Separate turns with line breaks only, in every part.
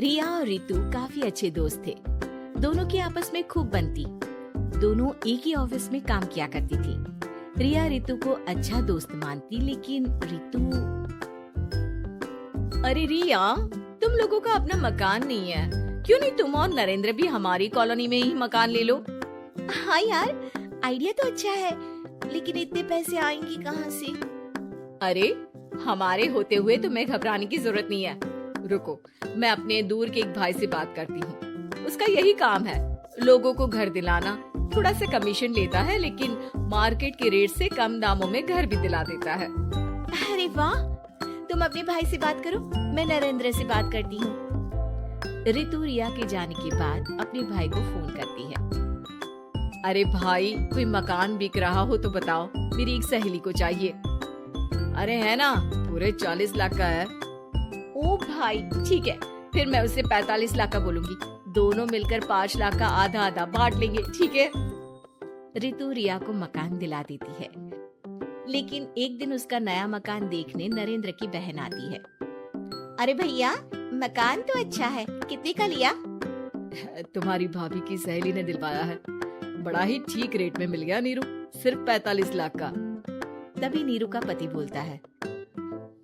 रिया और रितु काफी अच्छे दोस्त थे। दोनों की आपस में खूब बनती। दोनों एक ही ऑफिस में काम किया करती थी। रिया रितु को अच्छा दोस्त मानती, लेकिन रितु। अरे रिया, तुम लोगों का अपना मकान नहीं है, क्यों नहीं तुम और नरेंद्र भी हमारी कॉलोनी में ही मकान ले लो?
हाँ यार, आइडिया तो अच्छा है, लेकिन इतने पैसे आएंगे कहाँ से?
अरे हमारे होते हुए तुम्हें घबराने की जरूरत नहीं है। रुको, मैं अपने दूर के एक भाई से बात करती हूँ। उसका यही काम है, लोगों को घर दिलाना। थोड़ा सा कमीशन लेता है, लेकिन मार्केट के रेट से कम दामों में घर भी दिला देता है।
अरे वाह, तुम अपने भाई से बात करो, मैं नरेंद्र से बात करती हूँ।
रितु रिया के जाने के बाद अपने भाई को फोन करती है। अरे भाई, कोई मकान बिक रहा हो तो बताओ, मेरी एक सहेली को चाहिए। अरे है ना, पूरे 40 लाख का है। ओ भाई ठीक है, फिर मैं उसे 45 लाख का बोलूंगी। दोनों मिलकर 5 लाख का आधा आधा बांट लेंगे, ठीक है? रितु रिया को मकान दिला देती है, लेकिन एक दिन उसका नया मकान देखने नरेंद्र की बहन आती है।
अरे भैया, मकान तो अच्छा है, कितने का लिया?
तुम्हारी भाभी की सहेली ने दिलवाया है, बड़ा ही ठीक रेट में मिल गया नीरू, सिर्फ 45 लाख का। तभी नीरू का पति बोलता है,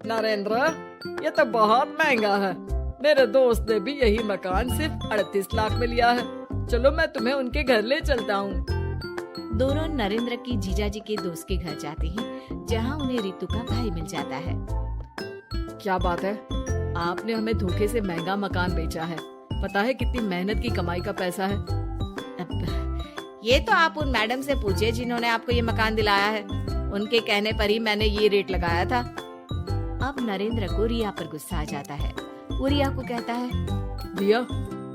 नरेंद्र, ये तो बहुत महंगा है। मेरे दोस्त ने भी यही मकान सिर्फ 38 लाख में लिया है। चलो मैं तुम्हें उनके घर ले चलता हूँ।
दोनों नरेंद्र की जीजाजी के दोस्त के घर जाते हैं, जहाँ उन्हें रितु का भाई मिल जाता है।
क्या बात है, आपने हमें धोखे से महंगा मकान बेचा है। पता है कितनी मेहनत की कमाई का पैसा है।
ये तो आप उन मैडम से पूछिए जिन्होंने आपको ये मकान दिलाया है। उनके कहने पर ही मैंने ये रेट लगाया था। अब नरेंद्र को रिया पर गुस्सा आ जाता है। वो रिया को कहता है,
रिया,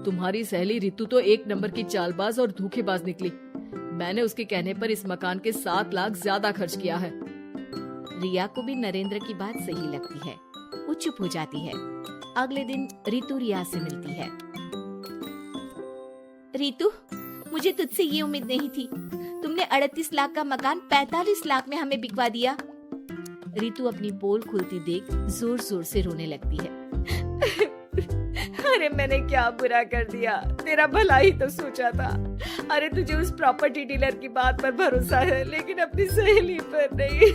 तुम्हारी सहेली रितु तो एक नंबर की चालबाज और धोखेबाज निकली। मैंने उसके कहने पर इस मकान के 7 लाख ज्यादा खर्च किया है।
रिया को भी नरेंद्र की बात सही लगती है। वो चुप हो जाती है। अगले दिन रितु रिया से मिलती है।
रितु, मुझे तुझसे ये उम्मीद नहीं थी। तुमने 38 लाख का मकान 45 लाख में हमें बिकवा दिया।
रितु अपनी पोल खुलती देख जोर जोर से रोने लगती है।
अरे मैंने क्या बुरा कर दिया, तेरा भला ही तो सोचा था। अरे तुझे उस प्रॉपर्टी डीलर की बात पर भरोसा है, लेकिन अपनी सहेली पर नहीं।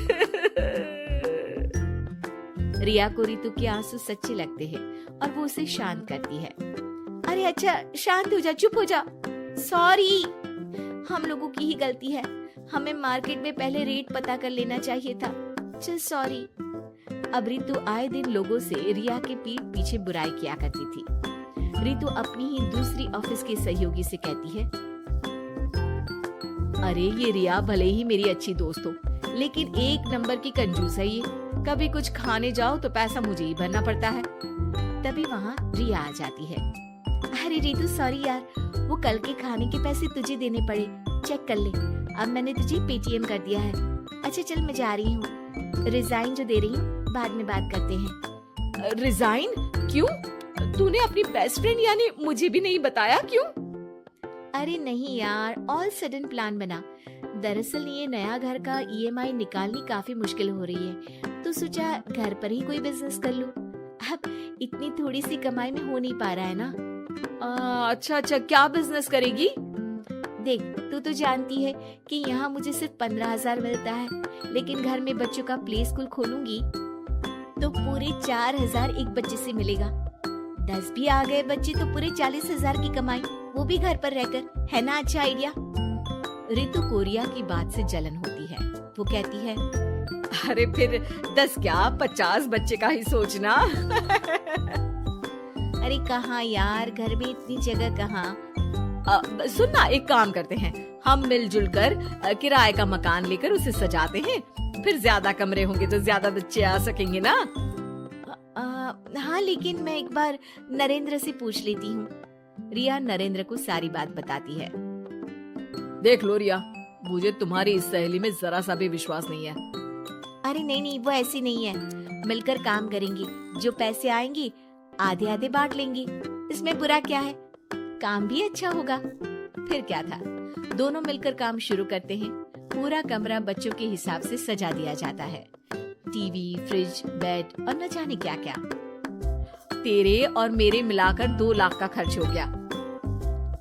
रिया को रितु के आंसू सच्चे लगते हैं और वो उसे शांत करती है।
अरे अच्छा, शांत हो जा, चुप हो जा। सॉरी, हम लोगों की ही गलती है। हमें मार्केट में पहले रेट पता कर लेना चाहिए था। चल सॉरी।
अब रितु आए दिन लोगों से रिया के पीठ पीछे बुराई किया करती थी। रितु अपनी ही दूसरी ऑफिस के सहयोगी से कहती है, अरे ये रिया भले ही मेरी अच्छी दोस्त हो, लेकिन एक नंबर की कंजूस है ये। कभी कुछ खाने जाओ तो पैसा मुझे ही भरना पड़ता है। तभी वहाँ रिया आ जाती है।
अरे रितु, सॉरी यार, वो कल के खाने के पैसे तुझे देने पड़े, चेक कर ले। अब मैंने तुझे पेटीएम कर दिया है। अच्छा चल, मैं जा रही हूँ। रिजाइन जो दे रही हूँ, बाद में बात करते हैं।
रिजाइन? क्यों? तूने अपनी बेस्ट फ्रेंड यानी मुझे भी नहीं बताया, क्यों?
अरे नहीं यार, ऑल सडन प्लान बना। दरअसल ये नया घर का ईएमआई निकालनी काफी मुश्किल हो रही है, तो सोचा घर पर ही कोई बिजनेस कर लूं। अब इतनी थोड़ी सी कमाई में हो नहीं पा रहा है ना।
अच्छा, क्या बिजनेस करेगी?
देख, तू तो जानती है कि यहाँ मुझे सिर्फ 15,000 मिलता है, लेकिन घर में बच्चों का प्ले स्कूल खोलूंगी तो पूरे 4,000 एक बच्चे से मिलेगा। 10 भी आ गए बच्चे तो पूरे 40,000 की कमाई, वो भी घर पर रहकर। है ना अच्छा आइडिया?
रितु को रिया की बात से जलन होती है। वो कहती है,
अरे फिर 10 क्या 50 बच्चे का ही सोचना।
अरे कहाँ यार, घर में इतनी जगह कहाँ।
सुन ना, एक काम करते हैं, हम मिलजुल कर किराए का मकान लेकर उसे सजाते हैं। फिर ज्यादा कमरे होंगे तो ज्यादा बच्चे आ सकेंगे ना।
हाँ, लेकिन मैं एक बार नरेंद्र से पूछ लेती हूँ।
रिया नरेंद्र को सारी बात बताती है।
देख लो रिया, मुझे तुम्हारी इस सहेली में जरा सा भी विश्वास नहीं है।
अरे नहीं, वो ऐसी नहीं है। मिलकर काम करेंगे, जो पैसे आएंगे आधे आधे बांट लेंगे। इसमें बुरा क्या है, काम भी अच्छा होगा।
फिर क्या था, दोनों मिलकर काम शुरू करते हैं। पूरा कमरा बच्चों के हिसाब से सजा दिया जाता है। टीवी, फ्रिज, बेड और न जाने क्या क्या। तेरे और मेरे मिलाकर 2 लाख का खर्च हो गया।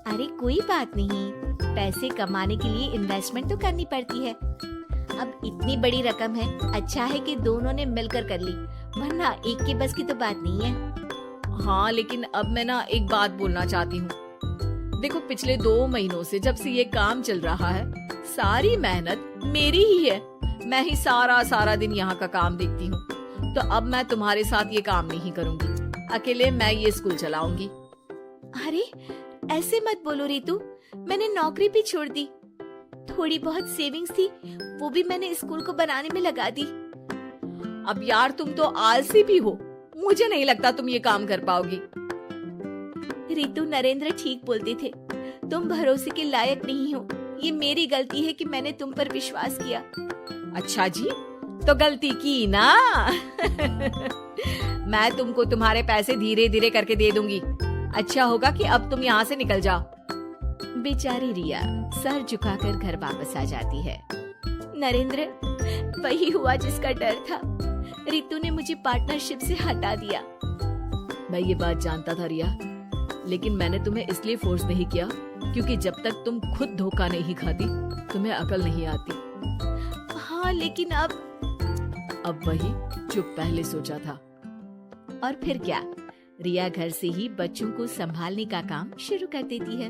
अरे कोई बात नहीं, पैसे कमाने के लिए इन्वेस्टमेंट तो करनी पड़ती है। अब इतनी बड़ी रकम है, अच्छा है कि दोनों ने मिलकर कर ली, वरना एक के बस की तो बात नहीं है।
हाँ, लेकिन अब मैं ना एक बात बोलना चाहती हूँ। देखो, पिछले 2 महीनों से जब से ये काम चल रहा है, सारी मेहनत मेरी ही है। मैं ही सारा दिन यहाँ का काम देखती हूँ। तो अब मैं तुम्हारे साथ ये काम नहीं करूँगी। अकेले मैं ये स्कूल चलाऊंगी।
अरे ऐसे मत बोलो रितु, मैंने नौकरी भी छोड़ दी। थोड़ी बहुत सेविंग्स थी, वो भी मैंने स्कूल को बनाने में लगा दी।
अब यार, तुम तो आलसी भी हो। मुझे नहीं लगता तुम ये काम कर पाओगी।
रितु, नरेंद्र ठीक बोलते थे, तुम भरोसे के लायक नहीं हो। ये मेरी गलती है कि मैंने तुम पर विश्वास किया।
अच्छा जी, तो गलती की ना। मैं तुमको तुम्हारे पैसे धीरे धीरे करके दे दूंगी। अच्छा होगा कि अब तुम यहाँ से निकल जाओ।
बेचारी रिया सर झुकाकर घर वापस आ जाती है। नरेंद्र, वही हुआ जिसका डर था। रितु ने मुझे पार्टनरशिप से हटा दिया।
मैं ये बात जानता था रिया, लेकिन मैंने तुम्हें इसलिए फोर्स नहीं किया क्योंकि जब तक तुम खुद धोखा नहीं खाती, तुम्हें अकल नहीं आती।
हाँ, लेकिन
अब वही जो पहले सोचा था।
और फिर क्या, रिया घर से ही बच्चों को संभालने का काम शुरू कर देती है।